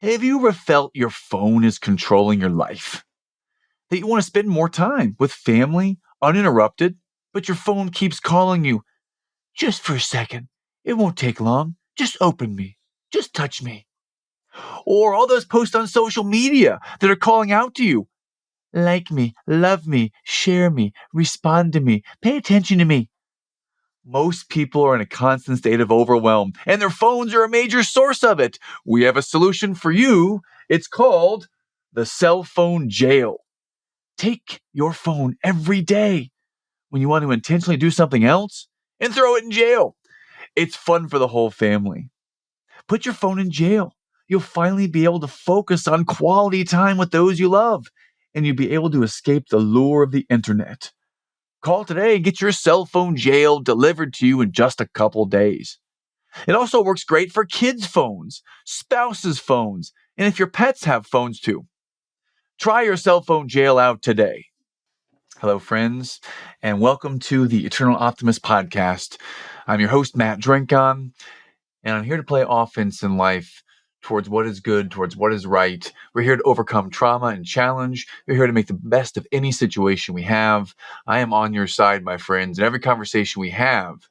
Have you ever felt your phone is controlling your life? That you want to spend more time with family, uninterrupted, but your phone keeps calling you, just for a second. It won't take long. Just open me. Just touch me. Or all those posts on social media that are calling out to you. Like me, love me, share me, respond to me, pay attention to me. Most people are in a constant state of overwhelm, and their phones are a major source of it. We have a solution for you. It's called the cell phone jail. Take your phone every day when you want to intentionally do something else and throw it in jail. It's fun for the whole family. Put your phone in jail. You'll finally be able to focus on quality time with those you love, and you'll be able to escape the lure of the internet. Call today and get your cell phone jail delivered to you in just a couple days. It also works great for kids' phones, spouses' phones, and if your pets have phones too. Try your cell phone jail out today. Hello, friends, and welcome to the Eternal Optimist podcast. I'm your host, Matt Drinkhahn, and I'm here to play offense in life towards what is good, towards what is right. We're here to overcome trauma and challenge. We're here to make the best of any situation we have. I am on your side, my friends, and every conversation we have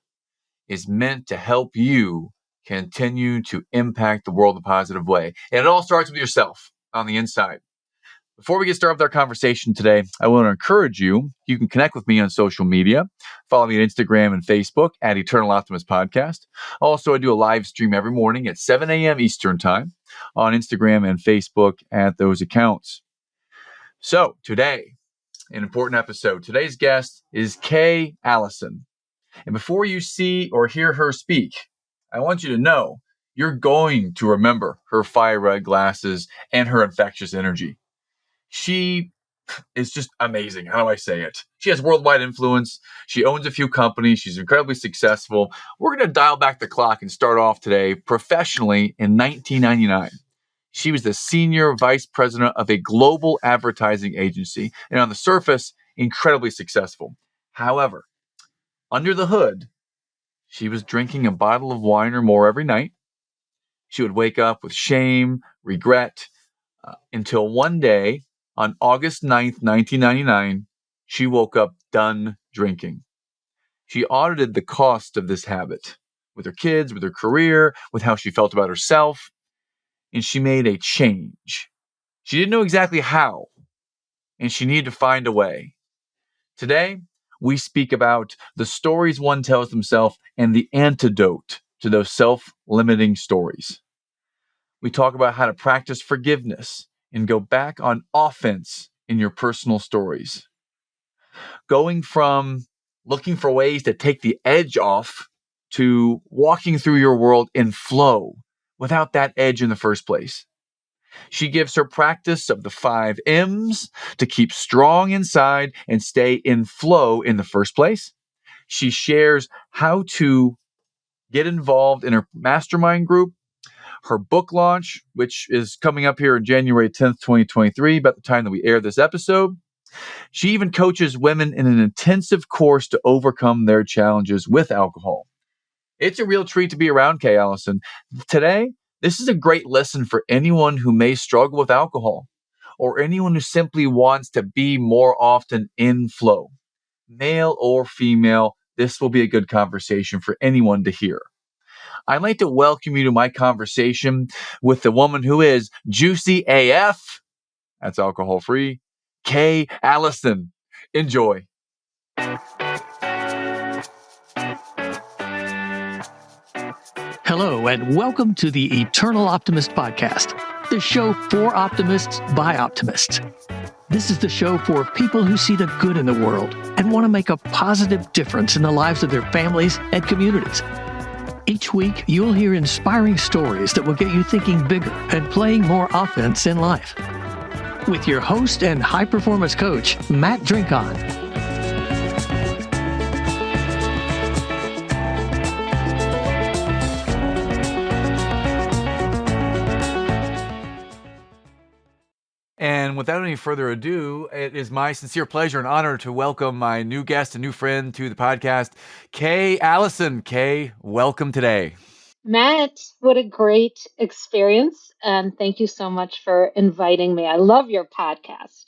is meant to help you continue to impact the world in a positive way. And it all starts with yourself on the inside. Before we get started with our conversation today, I want to encourage you. You can connect with me on social media. Follow me on Instagram and Facebook at Eternal Optimist Podcast. Also, I do a live stream every morning at 7 a.m. Eastern Time on Instagram and Facebook at those accounts. So today, an important episode. Today's guest is Kay Allison. And before you see or hear her speak, I want you to know you're going to remember her fire red glasses and her infectious energy. She is just amazing. How do I say it? She has worldwide influence. She owns a few companies. She's incredibly successful. We're going to dial back the clock and start off today professionally in 1999. She was the senior vice president of a global advertising agency, and on the surface, incredibly successful. However, under the hood, she was drinking a bottle of wine or more every night. She would wake up with shame, regret, until one day, on August 9th, 1999, she woke up done drinking. She audited the cost of this habit with her kids, with her career, with how she felt about herself, and she made a change. She didn't know exactly how, and she needed to find a way. Today, we speak about the stories one tells themselves and the antidote to those self-limiting stories. We talk about how to practice forgiveness and go back on offense in your personal stories. Going from looking for ways to take the edge off to walking through your world in flow without that edge in the first place. She gives her practice of the 5 M's to keep strong inside and stay in flow in the first place. She shares how to get involved in her mastermind group, her book launch, which is coming up here on January 10th, 2023, about the time that we air this episode. She even coaches women in an intensive course to overcome their challenges with alcohol. It's a real treat to be around Kay Allison. Today, this is a great lesson for anyone who may struggle with alcohol or anyone who simply wants to be more often in flow. Male or female, this will be a good conversation for anyone to hear. I'd like to welcome you to my conversation with the woman who is Juicy AF, that's alcohol-free, Kay Allison. Enjoy. Hello, and welcome to the Eternal Optimist Podcast, the show for optimists by optimists. This is the show for people who see the good in the world and want to make a positive difference in the lives of their families and communities. Each week, you'll hear inspiring stories that will get you thinking bigger and playing more offense in life. With your host and high-performance coach, Matt Drinkhahn. And without any further ado, it is my sincere pleasure and honor to welcome my new guest and new friend to the podcast, Kay Allison. Kay, welcome today. Matt, what a great experience. And thank you so much for inviting me. I love your podcast.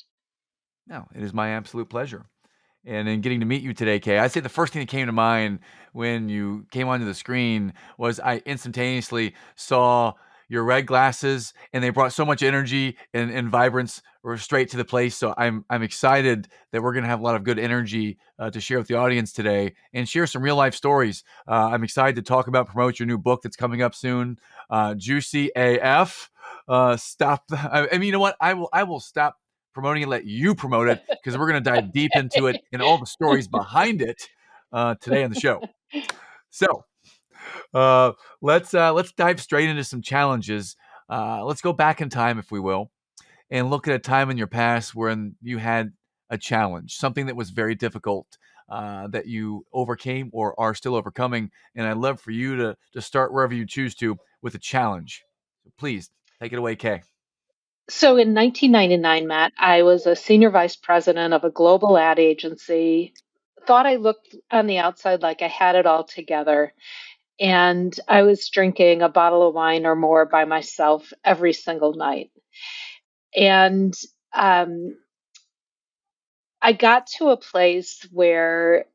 No, it is my absolute pleasure. And in getting to meet you today, Kay, I'd say the first thing that came to mind when you came onto the screen was I instantaneously saw your red glasses, and they brought so much energy and vibrance or straight to the place. So I'm excited that we're going to have a lot of good energy to share with the audience today and share some real life stories. I'm excited to talk about promote your new book that's coming up soon, Juicy AF. Stop. I mean, you know what? I will stop promoting it, let you promote it, because we're going to dive deep into it and all the stories behind it today on the show. So uh, let's dive straight into some challenges. Let's go back in time, if we will, and look at a time in your past when you had a challenge, something that was very difficult that you overcame or are still overcoming. And I'd love for you to start wherever you choose to with a challenge. So please take it away, Kay. So in 1999, Matt, I was a senior vice president of a global ad agency. Thought I looked on the outside like I had it all together. And I was drinking a bottle of wine or more by myself every single night. And um, I got to a place where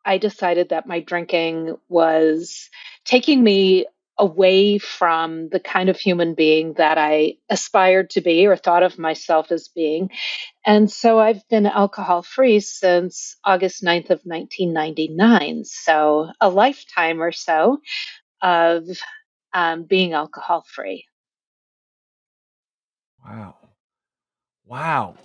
I decided that my drinking was taking me away from the kind of human being that I aspired to be or thought of myself as being. And so I've been alcohol free since August 9th of 1999. So a lifetime or so of being alcohol free. Wow. Wow.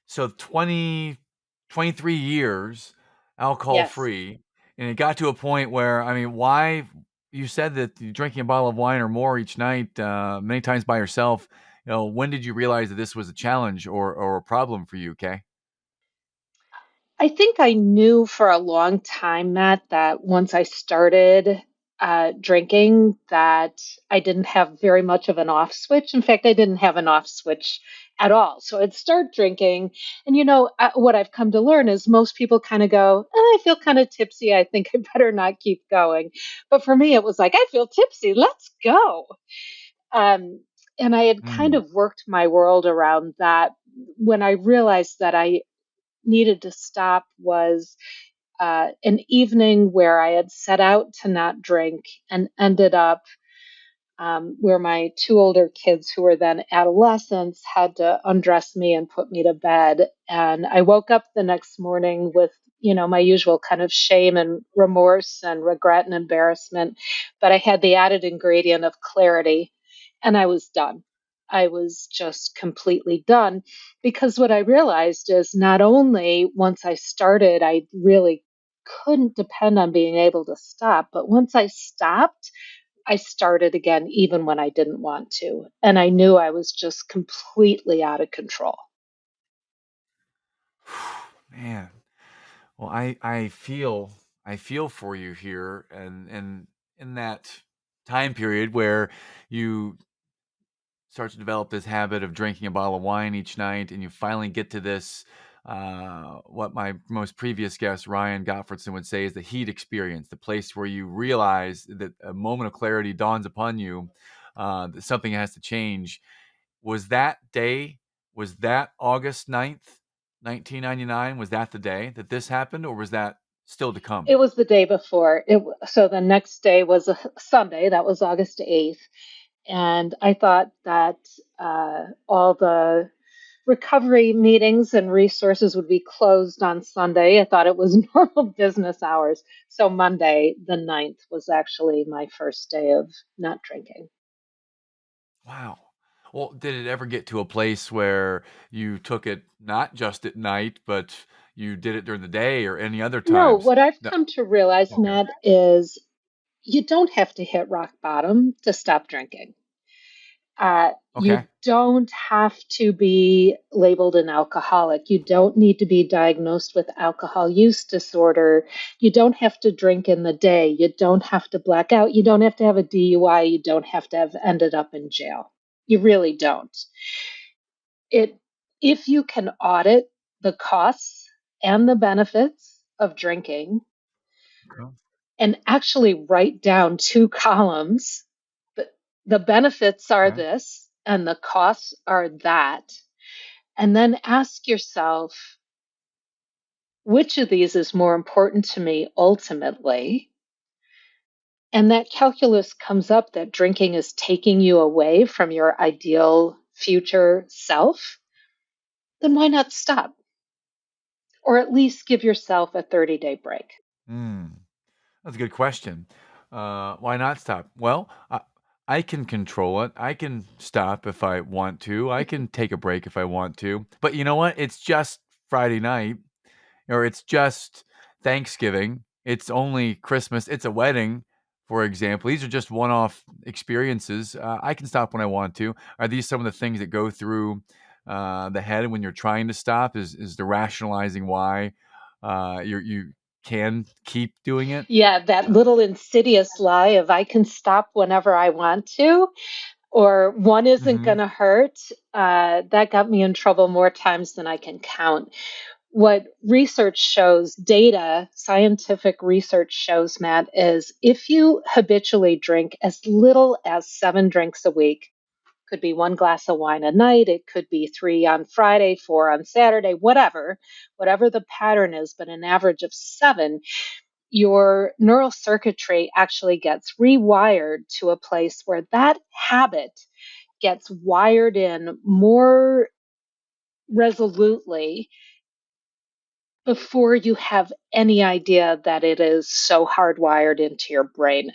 So 23 years alcohol Yes. free. And it got to a point where, I mean, why you said that you're drinking a bottle of wine or more each night, many times by yourself. When did you realize that this was a challenge or a problem for you, Kay? I think I knew for a long time, Matt, that once I started drinking, that I didn't have very much of an off switch. In fact, I didn't have an off switch at all. So I'd start drinking, and what I've come to learn is most people kind of go, I feel kind of tipsy. I think I better not keep going. But for me, it was like, I feel tipsy. Let's go. Um, and I had kind Mm. of worked my world around that when I realized that I needed to stop was an evening where I had set out to not drink and ended up where my two older kids, who were then adolescents, had to undress me and put me to bed. And I woke up the next morning with, my usual kind of shame and remorse and regret and embarrassment. But I had the added ingredient of clarity, and I was done. I was just completely done because what I realized is not only once I started, I really couldn't depend on being able to stop, but once I stopped, I started again even when I didn't want to. And I knew I was just completely out of control. Man. Well, I feel for you here, and in that time period where you start to develop this habit of drinking a bottle of wine each night, and you finally get to this, what my most previous guest Ryan Gottfredson would say is the heat experience, the place where you realize that a moment of clarity dawns upon you, that something has to change. Was that day? Was that August 9th, 1999? Was that the day that this happened, or was that still to come? It was the day before. So the next day was a Sunday. That was August 8th. And I thought that all the recovery meetings and resources would be closed on Sunday. I thought it was normal business hours. So Monday, the 9th, was actually my first day of not drinking. Wow. Well, did it ever get to a place where you took it not just at night, but you did it during the day or any other No, times? what I've No. come to realize, Okay. Matt, is you don't have to hit rock bottom to stop drinking. You Okay. don't have to be labeled an alcoholic. You don't need to be diagnosed with alcohol use disorder. You don't have to drink in the day. You don't have to black out. You don't have to have a DUI. You don't have to have ended up in jail. You really don't. It If you can audit the costs and the benefits of drinking, Okay. and actually write down 2 columns. The benefits are Okay. this and the costs are that. And then ask yourself, which of these is more important to me ultimately? And that calculus comes up that drinking is taking you away from your ideal future self, then why not stop? Or at least give yourself a 30-day break. Hmm. That's a good question. Why not stop? Well, I can control it. I can stop if I want to. I can take a break if I want to. But you know what? It's just Friday night, or it's just Thanksgiving. It's only Christmas. It's a wedding, for example. These are just one-off experiences. I can stop when I want to. Are these some of the things that go through the head when you're trying to stop? Is the rationalizing why you can keep doing it? Yeah, that little insidious lie of I can stop whenever I want to, or one isn't Mm-hmm. going to hurt, that got me in trouble more times than I can count. What research shows, data, scientific research shows, Matt, is if you habitually drink as little as 7 drinks a week, could be 1 glass of wine a night, it could be 3 on Friday, 4 on Saturday, whatever the pattern is, but an average of 7, your neural circuitry actually gets rewired to a place where that habit gets wired in more resolutely before you have any idea that it is so hardwired into your brain.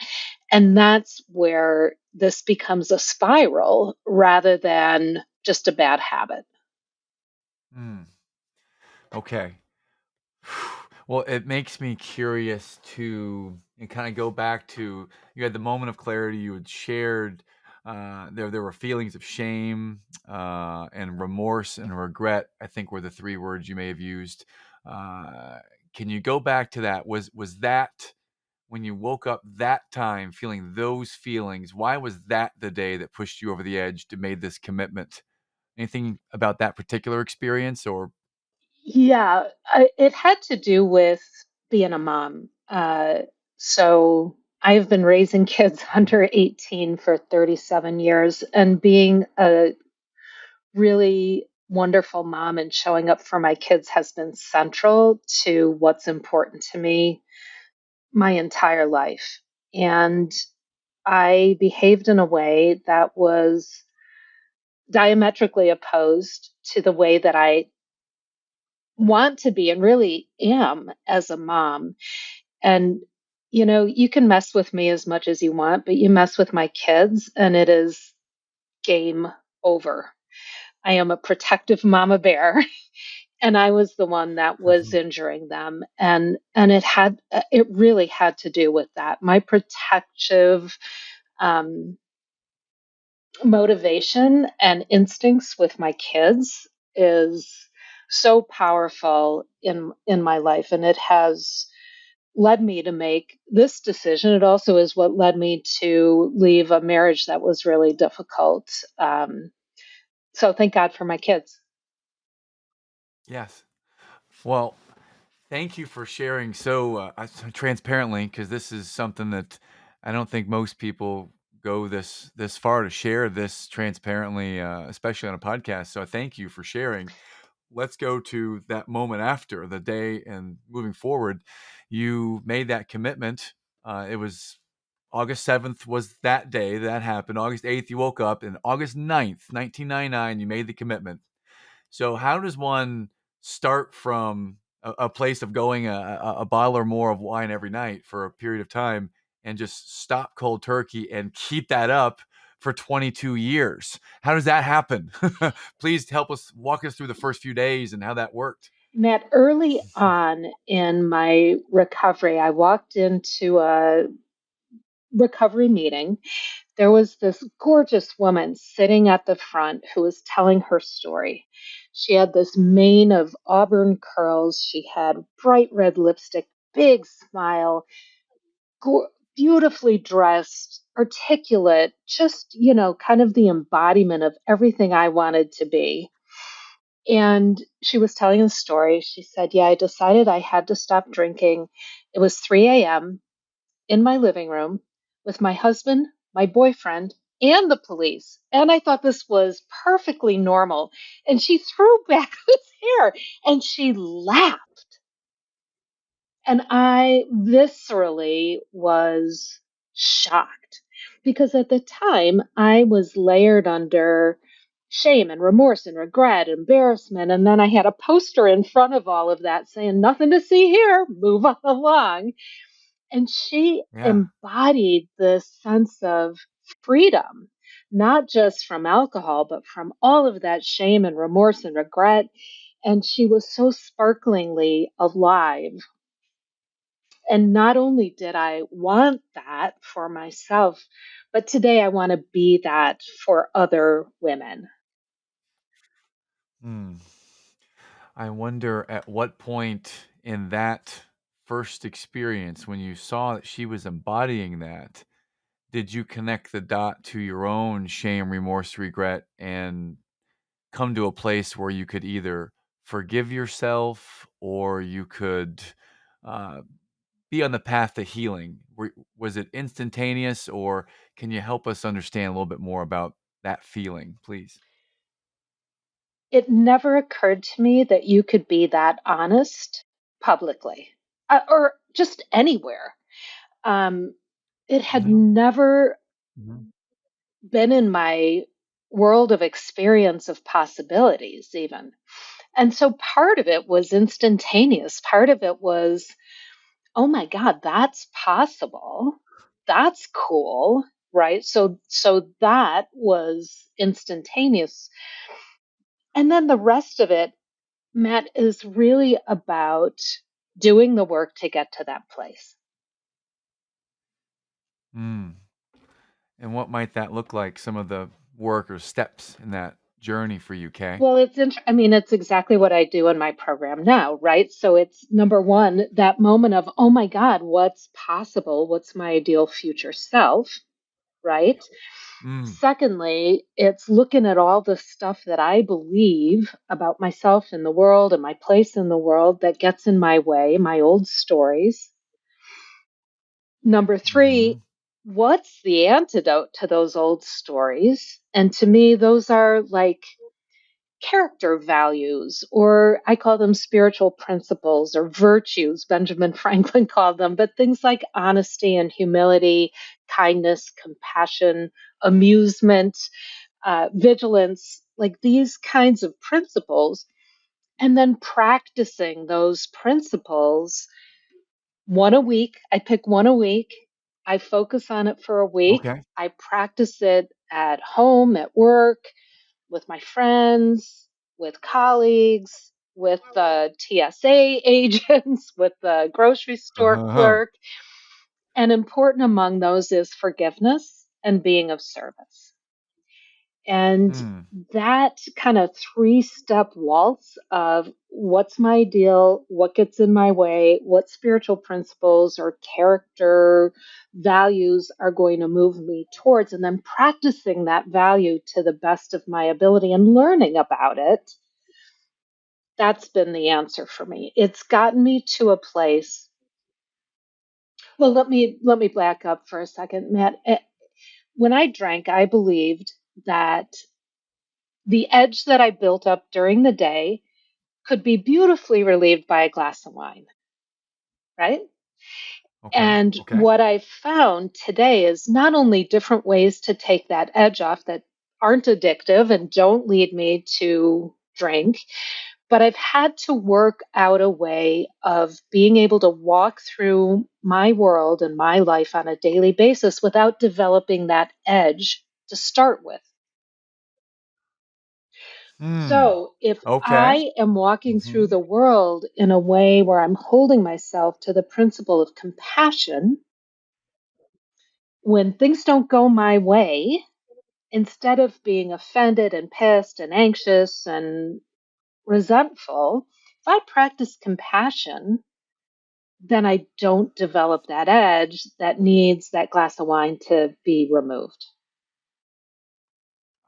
And that's where this becomes a spiral rather than just a bad habit. Mm. Okay. Well, it makes me curious to and kind of go back to you had the moment of clarity you had shared. There were feelings of shame and remorse and regret. I think were the 3 words you may have used. Uh, can you go back to that? Was that when you woke up that time feeling those feelings? Why was that the day that pushed you over the edge to made this commitment? Anything about that particular experience or? Yeah, it had to do with being a mom. So I've been raising kids under 18 for 37 years, and being a really wonderful mom and showing up for my kids has been central to what's important to me my entire life. And I behaved in a way that was diametrically opposed to the way that I want to be and really am as a mom. And, you can mess with me as much as you want, but you mess with my kids and it is game over. I am a protective mama bear. And I was the one that was injuring them, and it really had to do with that. My protective um, motivation and instincts with my kids is so powerful in my life, and it has led me to make this decision. It also is what led me to leave a marriage that was really difficult. So thank God for my kids. Yes. Well, thank you for sharing so transparently, because this is something that I don't think most people go this far to share this transparently, especially on a podcast. So I thank you for sharing. Let's go to that moment after the day and moving forward. You made that commitment. It was August 7th was that day that happened. August 8th, you woke up, and August 9th, 1999, you made the commitment. So how does one start from a place of going a bottle or more of wine every night for a period of time and just stop cold turkey and keep that up for 22 years? How does that happen? Please help us walk us through the first few days and how that worked. Matt, early on in my recovery, I walked into a recovery meeting. There was this gorgeous woman sitting at the front who was telling her story. She had this mane of auburn curls. She had bright red lipstick, big smile, beautifully dressed, articulate, just, kind of the embodiment of everything I wanted to be. And she was telling a story. She said, yeah, I decided I had to stop drinking. It was 3 a.m. in my living room with my husband, my boyfriend, and the police. And I thought this was perfectly normal. And she threw back his hair and she laughed. And I viscerally was shocked because at the time I was layered under shame and remorse and regret, embarrassment. And then I had a poster in front of all of that saying, nothing to see here, move on along. And she Yeah. embodied this sense of freedom, not just from alcohol, but from all of that shame and remorse and regret. And she was so sparklingly alive. And not only did I want that for myself, but today I want to be that for other women. Hmm. I wonder at what point in that first experience, when you saw that she was embodying that, did you connect the dot to your own shame, remorse, regret, and come to a place where you could either forgive yourself or you could uh, be on the path to healing? Was it instantaneous, or can you help us understand a little bit more about that feeling, please? It never occurred to me that you could be that honest publicly or just anywhere. Um, it had Hmm. never Hmm. been in my world of experience of possibilities, even. And so part of it was instantaneous. Part of it was, oh my God, that's possible. That's cool. Right. So that was instantaneous. And then the rest of it, Matt, is really about doing the work to get to that place. Mm. And what might that look like? Some of the work or steps in that journey for you, Kay? Well, I mean, it's exactly what I do in my program now, right? So it's number one, that moment of, oh my God, what's possible? What's my ideal future self, right? Mm. Secondly, it's looking at all the stuff that I believe about myself and the world and my place in the world that gets in my way, my old stories. Number Hmm. three, what's the antidote to those old stories? And to me, those are like character values, or I call them spiritual principles or virtues, Benjamin Franklin called them, but things like honesty and humility, kindness, compassion, amusement, vigilance, like these kinds of principles. And then practicing those principles one a week. I pick one a week. I focus on it for a week. Okay. I practice it at home, at work, with my friends, with colleagues, with the TSA agents, with the grocery store Uh-huh. clerk. And important among those is forgiveness and being of service. And Mm. that kind of three-step waltz of what's my deal, what gets in my way, what spiritual principles or character values are going to move me towards, and then practicing that value to the best of my ability and learning about it. That's been the answer for me. It's gotten me to a place. Well, let me back up for a second, Matt. When I drank, I believed that the edge that I built up during the day could be beautifully relieved by a glass of wine, right? Okay. And Okay. what I've found today is not only different ways to take that edge off that aren't addictive and don't lead me to drink, but I've had to work out a way of being able to walk through my world and my life on a daily basis without developing that edge to start with. Mm. So if Okay. I am walking through Hmm. the world in a way where I'm holding myself to the principle of compassion, when things don't go my way, instead of being offended and pissed and anxious and resentful, if I practice compassion, then I don't develop that edge that needs that glass of wine to be removed.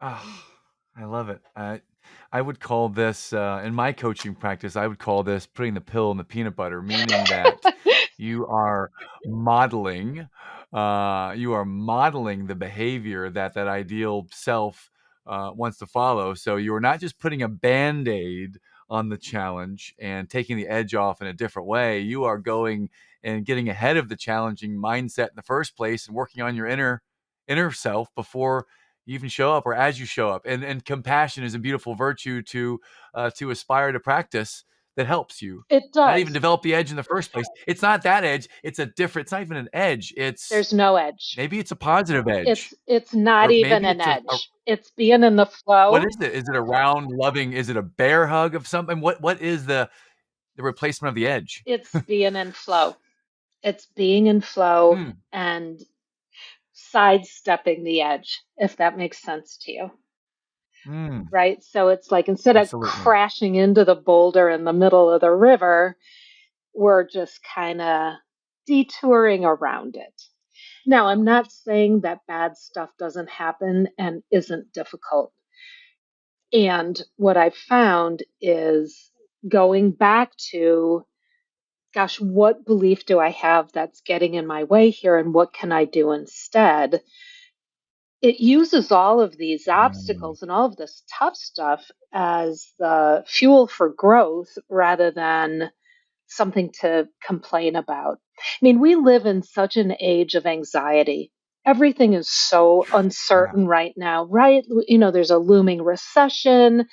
Ah, I love it. I would call this in my coaching practice. I would call this putting the pill in the peanut butter, meaning that You are modeling, the behavior that that ideal self wants to follow. So you're not just putting a band-aid on the challenge and taking the edge off in a different way. You are going and getting ahead of the challenging mindset in the first place and working on your inner self before you even show up or as you show up. And compassion is a beautiful virtue to aspire to practice that helps you It not even does. develop the edge in the first place. It's not that edge. It's a different. It's not even an edge. It's There's no edge. maybe it's a positive edge, It's not or even maybe an it's a edge. It's being in the what flow. is it? Is it a round, loving? Is it a bear hug of something? What is the replacement of the edge? It's being in flow. It's being in flow Hmm. and sidestepping the edge, if that makes sense to you. Hmm. Right? So it's like instead of Absolutely. crashing into the boulder in the middle of the river, we're just kind of detouring around it. Now, I'm not saying that bad stuff doesn't happen and isn't difficult. And what I've found is going back to, gosh, what belief do I have that's getting in my way here and what can I do instead? It uses all of these Hmm. obstacles and all of this tough stuff as the fuel for growth rather than something to complain about. I mean, we live in such an age of anxiety. Everything is so Yeah. uncertain right now, right? You know, there's a looming recession.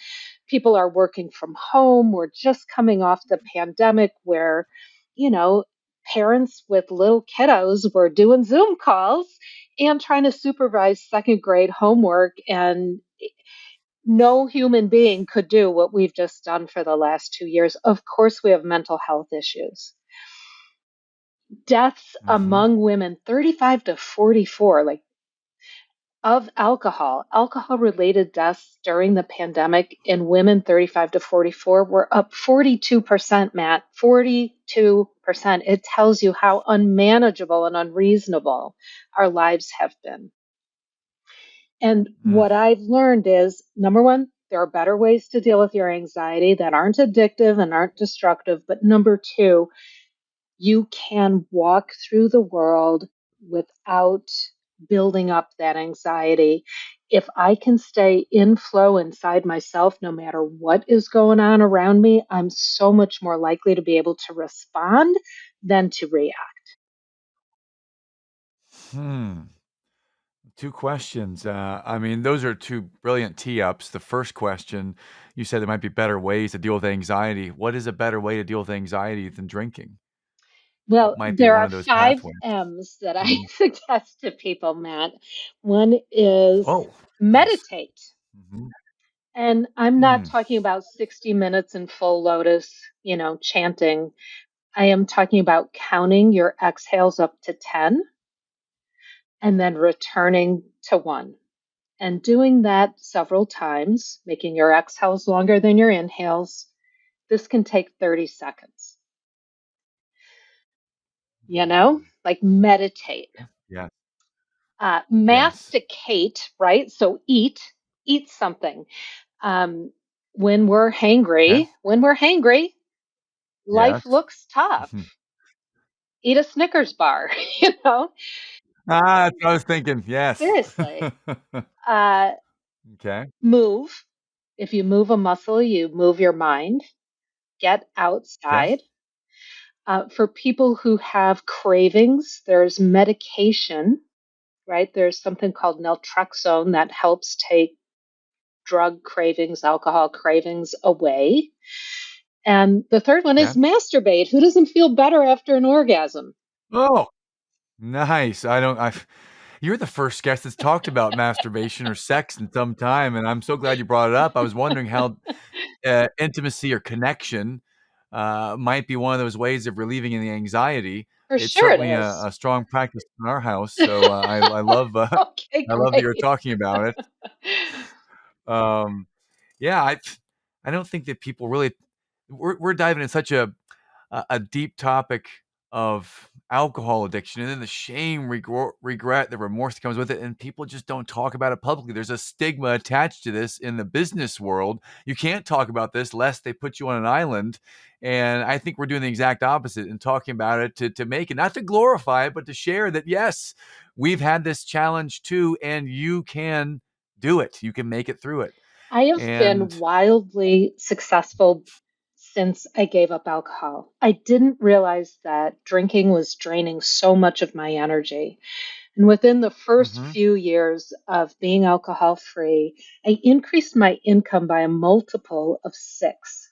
People are working from home. We're just coming off the pandemic where, you know, parents with little kiddos were doing Zoom calls and trying to supervise second grade homework. And no human being could do what we've just done for the last 2 years. Of course, we have mental health issues. Deaths Mm-hmm. among women 35 to 44, like of alcohol related deaths during the pandemic in women 35 to 44 were up 42%, Matt. 42%. It tells you how unmanageable and unreasonable our lives have been. And Mm. what I've learned is number one, there are better ways to deal with your anxiety that aren't addictive and aren't destructive. But number two, you can walk through the world without building up that anxiety. If I can stay in flow inside myself, no matter what is going on around me, I'm so much more likely to be able to respond than to react. Hmm. Two questions. I mean, those are two brilliant tee ups. The first question, you said there might be better ways to deal with anxiety. What is a better way to deal with anxiety than drinking? What Well, might be there one are of those five pathways? M's that I Mhm. suggest to people, Matt. One is Oh, nice. meditate. Mhm. And I'm not Hmm. talking about 60 minutes in full lotus, you know, chanting. I am talking about counting your exhales up to 10 and then returning to one. And doing that several times, making your exhales longer than your inhales. This can take 30 seconds. You know, Mm. like meditate. Yeah. Yes. Masticate, right? So eat something. Um, Okay. when we're hangry, Yes. life looks tough. Mhm. Eat a Snickers bar, you know? That's what I was thinking. Yes. Seriously. Uh, Okay. move. If you move a muscle, you move your mind. Get Okay. outside. For people who have cravings, there's medication, right? There's something called naltrexone that helps take drug cravings, alcohol cravings away. And the third one is Okay. masturbate. Who doesn't feel better after an orgasm? Oh, nice. I don't. I. You're the first guest that's talked about masturbation or sex in some time, and I'm so glad you brought it up. I was wondering how intimacy or connection might be one of those ways of relieving the anxiety. For It's sure it certainly is. a strong practice in our house, so I love Okay, I love that you're great. talking about it. Um, yeah, I don't think that people really we're diving in such a deep topic of alcohol addiction, and then the shame, regret, the remorse that comes with it, and people just don't talk about it publicly. There's a stigma attached to this in the business world. You can't talk about this lest they put you on an island. And I think we're doing the exact opposite and talking about it to make it, not to glorify it, but to share that, yes, we've had this challenge too, and you can do it. You can make it through it. I have And been wildly successful since I gave up alcohol. I didn't realize that drinking was draining so much of my energy. And within the first mhm, few years of being alcohol free, I increased my income by a multiple of 6.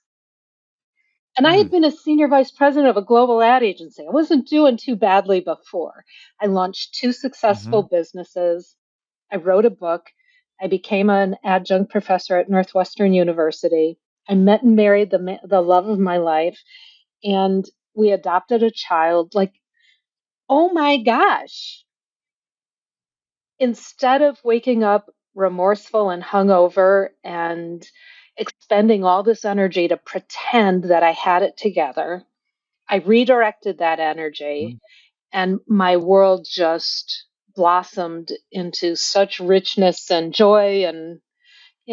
And I had mm, been a senior vice president of a global ad agency. I wasn't doing too badly before. I launched 2 successful mhm, businesses. I wrote a book. I became an adjunct professor at Northwestern University. I met and married the love of my life, and we adopted a child. Like, oh my gosh. Instead of waking up remorseful and hungover and expending all this energy to pretend that I had it together, I redirected that mhm. energy, and my world just blossomed into such richness and joy. And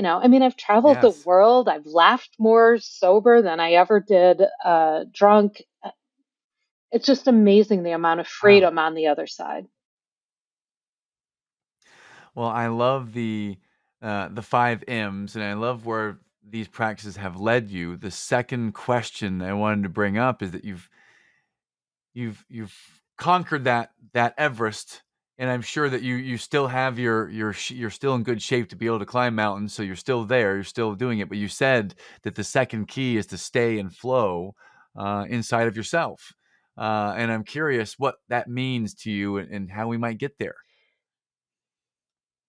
I mean, I've traveled the Yes. world. I've laughed more sober than I ever did drunk. It's just amazing the amount of Wow. freedom on the other side. Well, I love the 5 M's, and I love where these practices have led you. The second question I wanted to bring up is that you've conquered that Everest, and I'm sure that you still have you're still in good shape to be able to climb mountains, so you're still there, you're still doing it. But you said that the second key is to stay and flow inside of yourself, and I'm curious what that means to you and how we might get there.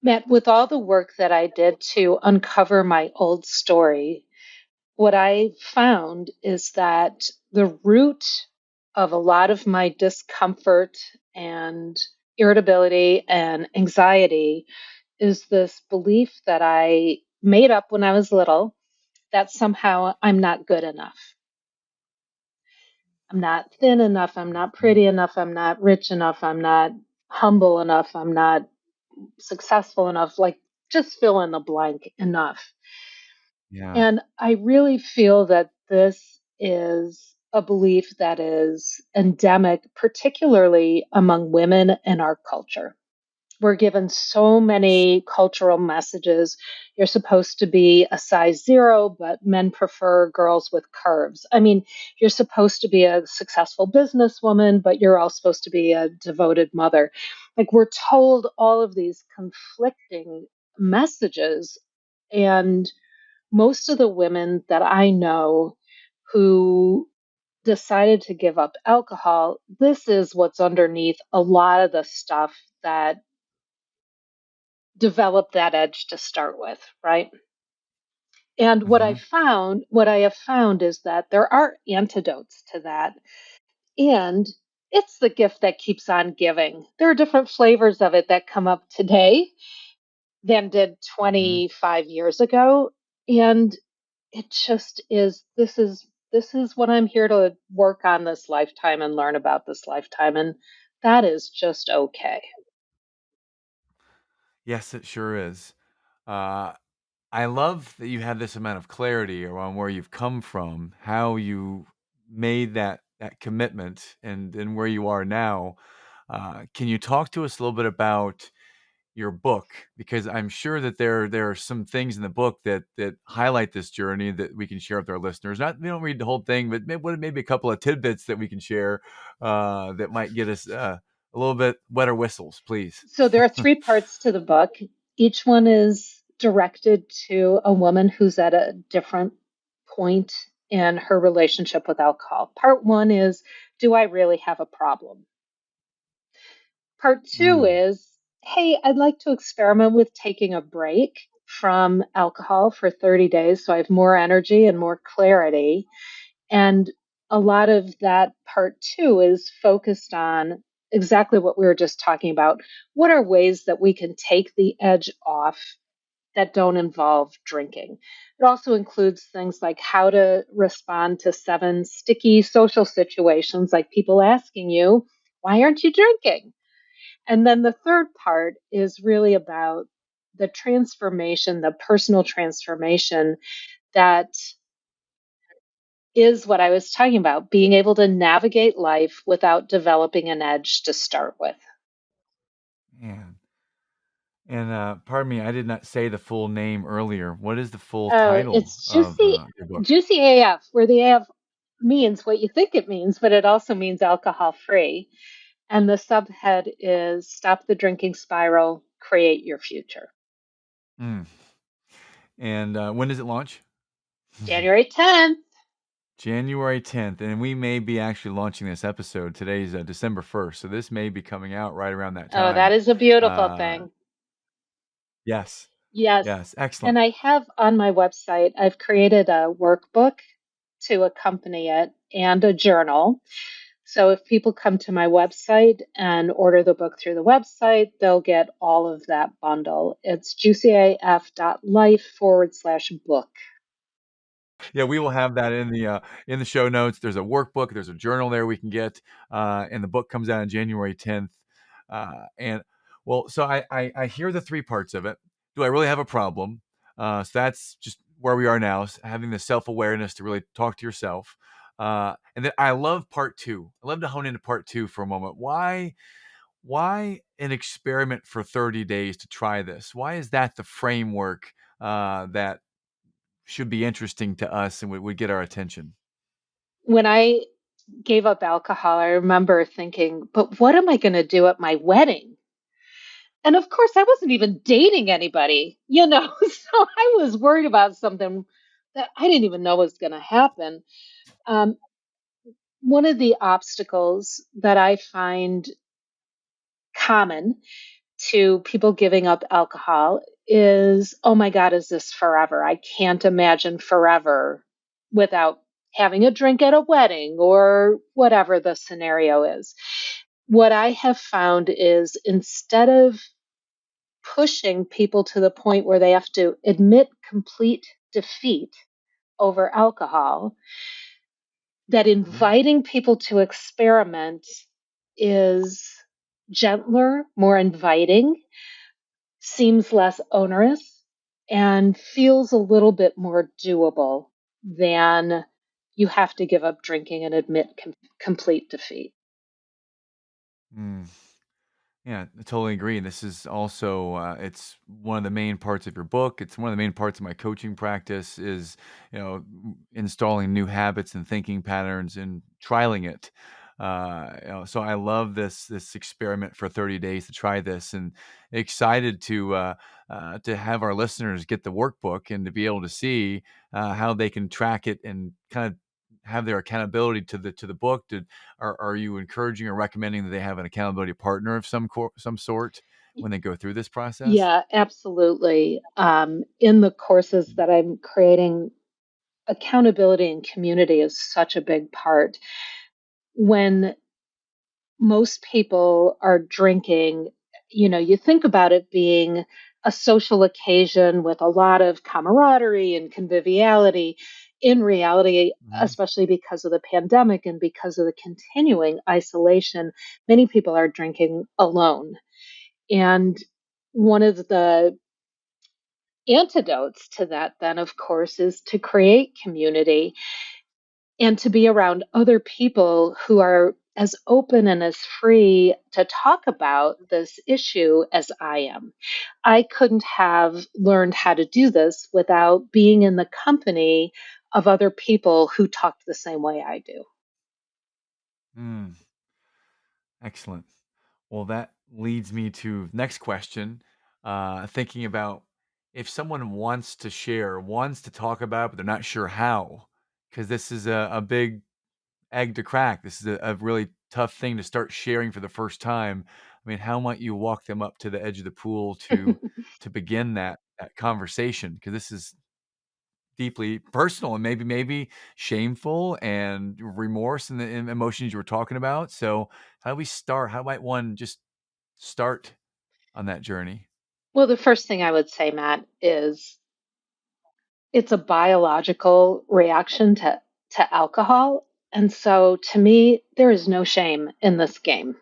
Matt, with all the work that I did to uncover my old story, what I found is that the root of a lot of my discomfort and irritability and anxiety is this belief that I made up when I was little that somehow I'm not good enough. I'm not thin enough. I'm not Mhm. pretty enough. I'm not rich enough. I'm not humble enough. I'm not successful enough. Like, just fill in the blank enough. Yeah. And I really feel that this is a belief that is endemic, particularly among women in our culture. We're given so many cultural messages. You're supposed to be a size 0, but men prefer girls with curves. I mean, you're supposed to be a successful businesswoman, but you're all supposed to be a devoted mother. Like, we're told all of these conflicting messages. And most of the women that I know who decided to give up alcohol, this is what's underneath a lot of the stuff that developed that edge to start with, right? And Mhm. what I have found is that there are antidotes to that. And it's the gift that keeps on giving. There are different flavors of it that come up today than did Mhm. 25 years ago. And it just is this is what I'm here to work on this lifetime and learn about this lifetime, and that is just okay. Yes, it sure is. Uh, I love that you have this amount of clarity around where you've come from, how you made that commitment, and where you are now. Can you talk to us a little bit about your book? Because I'm sure that there are some things in the book that highlight this journey that we can share with our listeners. Not we don't read the whole thing, but maybe a couple of tidbits that we can share that might get us a little bit wetter whistles, please. So there are 3 parts to the book. Each one is directed to a woman who's at a different point in her relationship with alcohol. Part 1 is, do I really have a problem? Part 2 Mm, is, hey, I'd like to experiment with taking a break from alcohol for 30 days so I have more energy and more clarity. And a lot of that part 2 is focused on exactly what we were just talking about. What are ways that we can take the edge off that don't involve drinking? It also includes things like how to respond to 7 sticky social situations, like people asking you, Why aren't you drinking? And then the third part is really about the transformation, the personal transformation that is what I was talking about, being able to navigate life without developing an edge to start with. Man. And pardon me, I did not say the full name earlier. What is the full Oh, title it's of your book? juicy AF, where the AF means what you think it means, but it also means alcohol free. And the subhead is Stop the Drinking Spiral, Create Your Future. Mm. And when does it launch? January 10th. January 10th. And we may be actually launching this episode. Today's December 1st. So this may be coming out right around that Oh, that time. is a beautiful Uh, thing. yes. Yes. Yes. Excellent. And I have on my website, I've created a workbook to accompany it and a journal. So if people come to my website and order the book through the website, they'll get all of that bundle. It's juicyaf.life/book. Yeah, we will have that in the show notes. There's a workbook, there's a journal there we can get, and the book comes out on January 10th. And well, so I hear the three parts of it. Do I really have a problem? So that's just where we are now, having the self awareness to really talk to yourself. And then I love part two. I love to hone into part two for a moment. Why an experiment for 30 days to try this? Why is that the framework that should be interesting to us and would get our attention? When I gave up alcohol, I remember thinking, but what am I going to do at my wedding? And of course, I wasn't even dating anybody, so I was worried about something that I didn't even know was going to happen. Um, One of the obstacles that I find common to people giving up alcohol is, oh my God, is this forever? I can't imagine forever without having a drink at a wedding or whatever the scenario is. What I have found is instead of pushing people to the point where they have to admit complete defeat over alcohol, that Mhm. inviting people to experiment is gentler, more inviting, seems less onerous, and feels a little bit more doable than you have to give up drinking and admit complete defeat. Mm. Yeah, I totally agree. This is also it's one of the main parts of your book. It's one of the main parts of my coaching practice is, installing new habits and thinking patterns and trialing it. So I love this experiment for 30 days to try this, and excited to have our listeners get the workbook and to be able to see how they can track it and kind of have their accountability to the book. Are you encouraging or recommending that they have an accountability partner of some sort when they go through this process? Yeah, absolutely. In the courses that I'm creating, accountability and community is such a big part. When most people are drinking, you think about it being a social occasion with a lot of camaraderie and conviviality. In reality, Mhm. especially because of the pandemic and because of the continuing isolation, many people are drinking alone. And one of the antidotes to that, then, of course, is to create community and to be around other people who are as open and as free to talk about this issue as I am. I couldn't have learned how to do this without being in the company of other people who talked the same way I do. Mm, excellent. Well, that leads me to next question. Thinking about if someone wants to share, wants to talk about, it, but they're not sure how, because this is a big egg to crack. This is a really tough thing to start sharing for the first time. I mean, how might you walk them up to the edge of the pool to begin that conversation? Because this is deeply personal and maybe shameful and remorse and emotions you were talking about. So how do we start? How might one just start on that journey? Well, the first thing I would say, Matt, is it's a biological reaction to alcohol. And so to me, there is no shame in this game.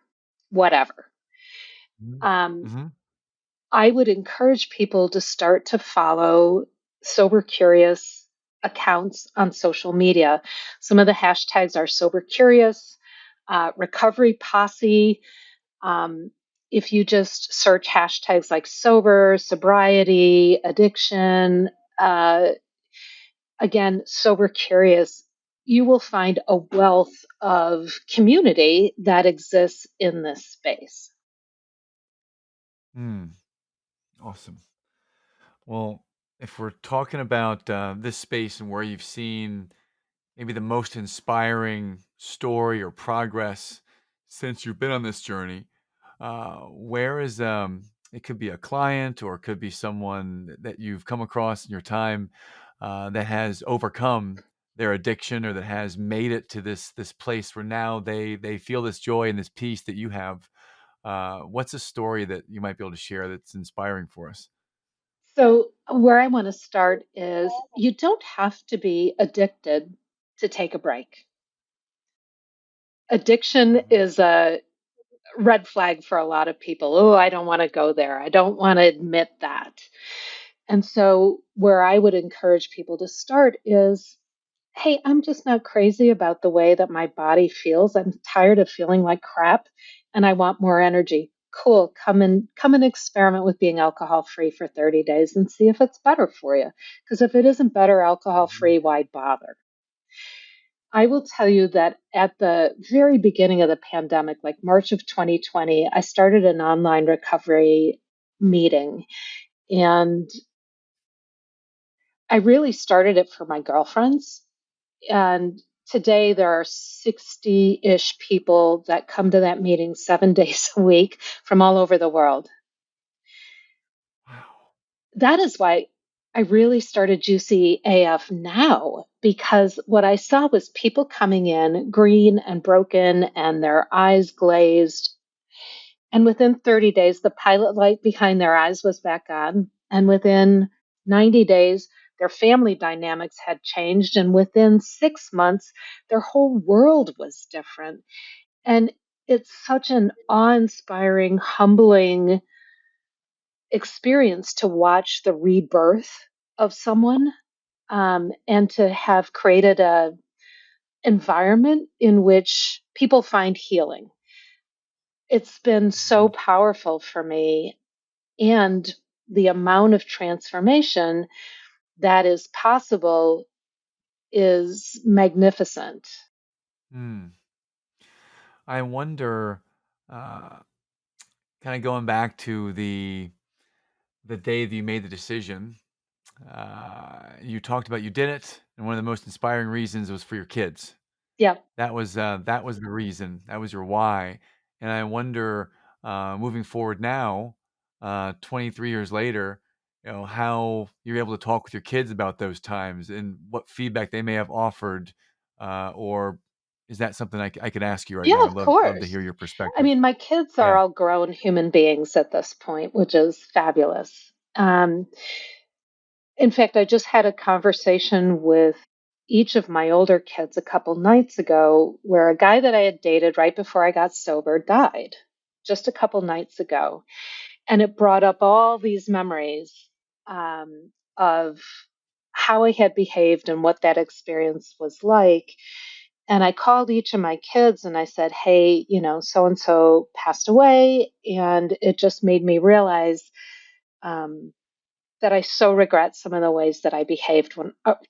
whatever. Mm-hmm. Mm-hmm. I would encourage people to start to follow sober curious accounts on social media. Some of the hashtags are sober curious, recovery posse. Um, if you just search hashtags like sober, sobriety, addiction, uh, again, sober curious, you will find a wealth of community that exists in this space. Awesome. Well, if we're talking about this space and where you've seen maybe the most inspiring story or progress since you've been on this journey, where is it could be a client or it could be someone that you've come across in your time that has overcome their addiction or that has made it to this place where now they feel this joy and this peace that you have. What's a story that you might be able to share that's inspiring for us? So, where I want to start is you don't have to be addicted to take a break. Addiction Mhm. is a red flag for a lot of people. Oh, I don't want to go there. I don't want to admit that. And so, where I would encourage people to start is hey, I'm just not crazy about the way that my body feels. I'm tired of feeling like crap and I want more energy. Cool. Come and experiment with being alcohol free for 30 days and see if it's better for you. Because if it isn't better alcohol Mhm. free, why bother? I will tell you that at the very beginning of the pandemic, like March of 2020, I started an online recovery meeting. And I really started it for my girlfriends. And today there are 60-ish people that come to that meeting 7 days a week from all over the world. Wow. That is why I really started Juicy AF now, because what I saw was people coming in green and broken and their eyes glazed. And within 30 days, the pilot light behind their eyes was back on. And within 90 days, their family dynamics had changed. And within 6 months, their whole world was different. And it's such an awe inspiring, humbling experience to watch the rebirth of someone, and to have created a environment in which people find healing. It's been so Mhm. powerful for me, and the amount of transformation that is possible is magnificent. Hmm. I wonder, uh, kind of going back to the day that you made the decision. You talked about you did it, and one of the most inspiring reasons was for your kids. Yeah. That was the reason. That was your why. And I wonder, moving forward now, 23 years later, how you're able to talk with your kids about those times and what feedback they may have offered, or is that something I could ask you right Yeah, now? of Love to course. hear your I perspective. mean, my kids are Yeah. all grown human beings at this point, which is fabulous. In fact, I just had a conversation with each of my older kids a couple nights ago where a guy that I had dated right before I got sober died just a couple nights ago. And it brought up all these memories, of how I had behaved and what that experience was like. And I called each of my kids and I said, hey, so and so passed away. And it just made me realize, um, that I so regret some of the ways that I behaved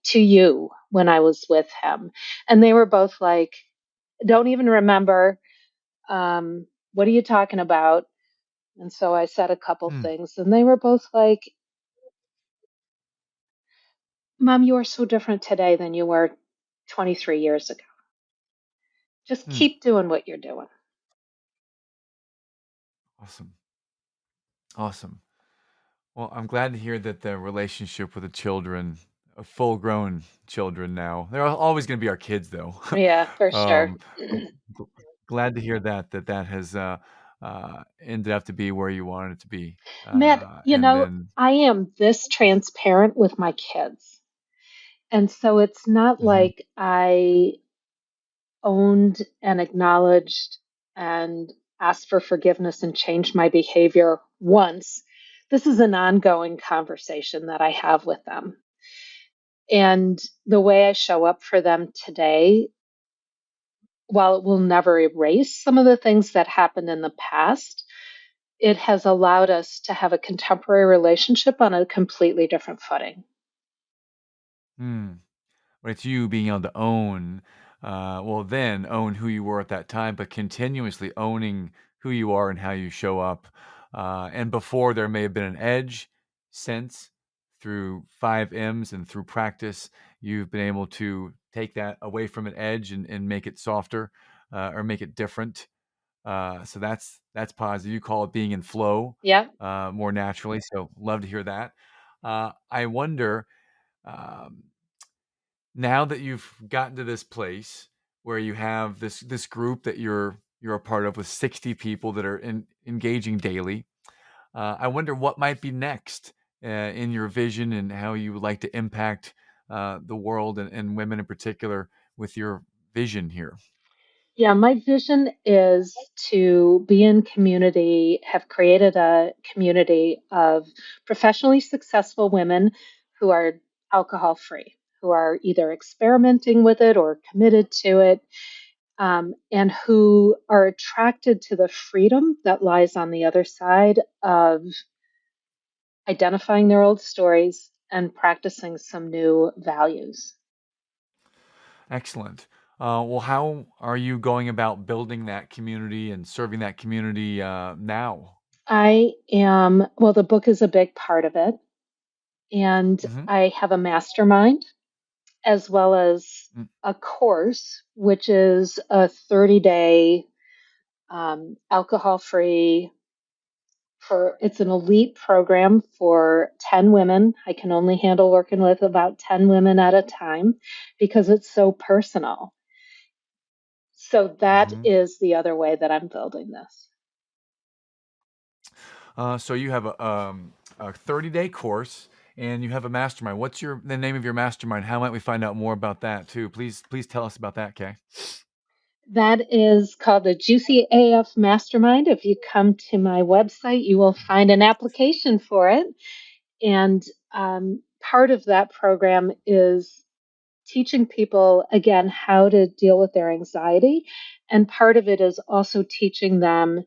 to you when I was with him. And they were both like, don't even remember. What are you talking about? And so I said a couple Hmm. things, and they were both like, Mom, you are so different today than you were 23 years ago. Just Hmm. keep doing what you're doing. Awesome. Awesome. Well, I'm glad to hear that the relationship with the children, full grown children now, they're always going to be our kids though. Yeah, for sure. um, but glad to hear that has ended up to be where you wanted it to be. Matt, And then, I am this transparent with my kids. And so it's not mhm, like I owned and acknowledged and ask for forgiveness and change my behavior once. This is an ongoing conversation that I have with them. And the way I show up for them today, while it will never erase some of the things that happened in the past, it has allowed us to have a contemporary relationship on a completely different footing. Hmm. But it's you being able to own, then own who you were at that time, but continuously owning who you are and how you show up. And before there may have been an edge, since through 5 M's and through practice, you've been able to take that away from an edge and make it softer or make it different. So that's positive. You call it being in flow Yeah. more naturally. So love to hear that. I wonder. Um, Now that you've gotten to this place where you have this group that you're a part of with 60 people that are engaging daily, I wonder what might be next in your vision and how you would like to impact the world and women in particular with your vision here. Yeah, my vision is to be in community, have created a community of professionally successful women who are alcohol free, who are either experimenting with it or committed to it, and who are attracted to the freedom that lies on the other side of identifying their old stories and practicing some new values. Excellent. Well, how are you going about building that community and serving that community now? Well, the book is a big part of it. And Hmm. I have a mastermind as well as a course, which is a 30-day alcohol free. It's an elite program for 10 women. I can only handle working with about 10 women at a time because it's so personal. So that Hmm. is the other way that I'm building this. So you have a 30-day course and you have a mastermind. What's the name of your mastermind? How might we find out more about that too? Please tell us about that, Kay. That is called the Juicy AF Mastermind. If you come to my website, you will find an application for it. And part of that program is teaching people, again, how to deal with their anxiety. And part of it is also teaching them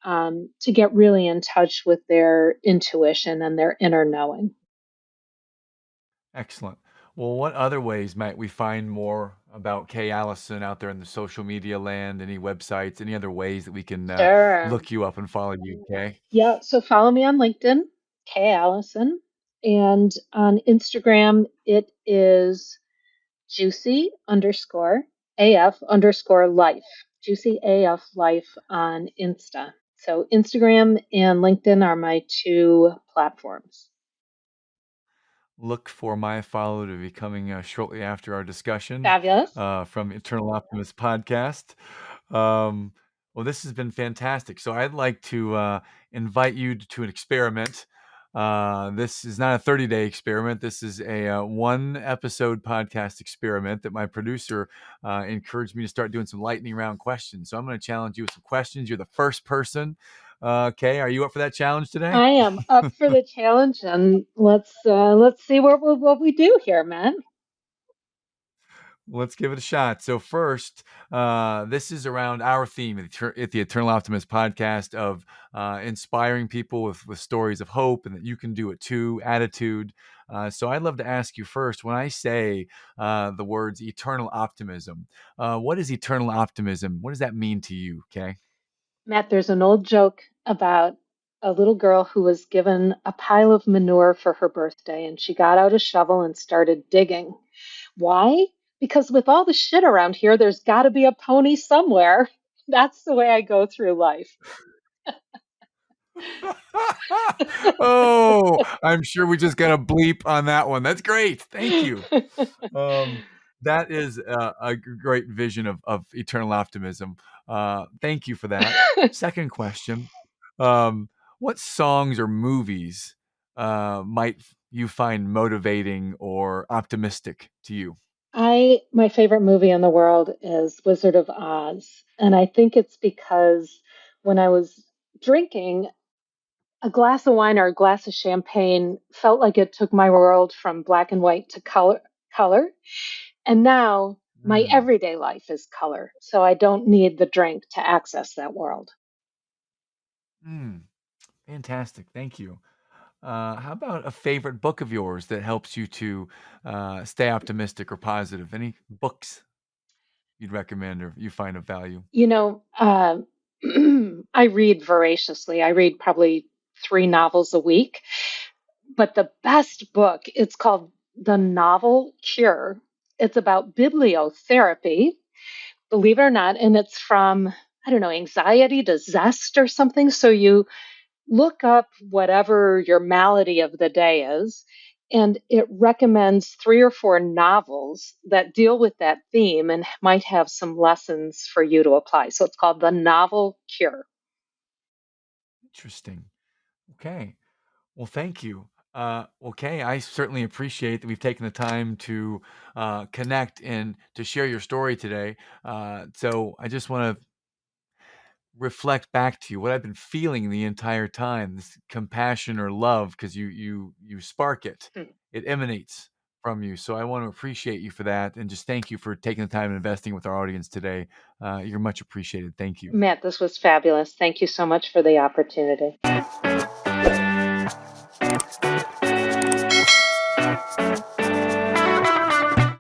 to get really in touch with their intuition and their inner knowing. Excellent. Well, what other ways might we find more about Kay Allison out there in the social media land? Any websites, any other ways that we can Sure. look you up and follow you, Kay? Yeah. So follow me on LinkedIn, Kay Allison. And on Instagram, it is juicy underscore AF underscore life. Juicy AF life on Insta. So Instagram and LinkedIn are my two platforms. Look for my follow to be coming shortly after our discussion Fabulous. from Eternal Optimist Podcast. Um, well, this has been fantastic. So I'd like to invite you to an experiment. This is not a 30-day experiment. This is a one episode podcast experiment that my producer encouraged me to start doing some lightning round questions. So I'm going to challenge you with some questions. You're the first person. Okay, are you up for that challenge today? I am up for the challenge, and let's see what we do here, man. Let's give it a shot. So first, this is around our theme at the Eternal Optimist podcast of inspiring people with stories of hope and that you can do it too, attitude. So I'd love to ask you first, when I say the words eternal optimism, what is eternal optimism? What does that mean to you, Kay? Matt, there's an old joke about a little girl who was given a pile of manure for her birthday, and she got out a shovel and started digging. Why? Because with all the shit around here, there's got to be a pony somewhere. That's the way I go through life. Oh, I'm sure we just got a bleep on that one. That's great. Thank you. Um, that is a great vision of eternal optimism. Thank you for that. Second question: what songs or movies might you find motivating or optimistic to you? My favorite movie in the world is Wizard of Oz, and I think it's because when I was drinking, a glass of wine or a glass of champagne felt like it took my world from black and white to color. And now my Mm, everyday life is color. So I don't need the drink to access that world. mm, fantastic. Thank you. How about a favorite book of yours that helps you to stay optimistic or positive? Any books you'd recommend or you find of value? You know, I read voraciously. I read probably 3 novels a week. But the best book, it's called The Novel Cure. It's about bibliotherapy, believe it or not, and it's from, I don't know, anxiety to zest or something. So you look up whatever your malady of the day is, and it recommends 3 or 4 novels that deal with that theme and might have some lessons for you to apply. So it's called The Novel Cure. Interesting. Okay. Well, thank you. Okay, I certainly appreciate that we've taken the time to connect and to share your story today. So I just want to reflect back to you what I've been feeling the entire time, this compassion or love, because you spark it. Hmm. It emanates from you. So I want to appreciate you for that and just thank you for taking the time and investing with our audience today. You're much appreciated. Thank you. Matt, this was fabulous. Thank you so much for the opportunity.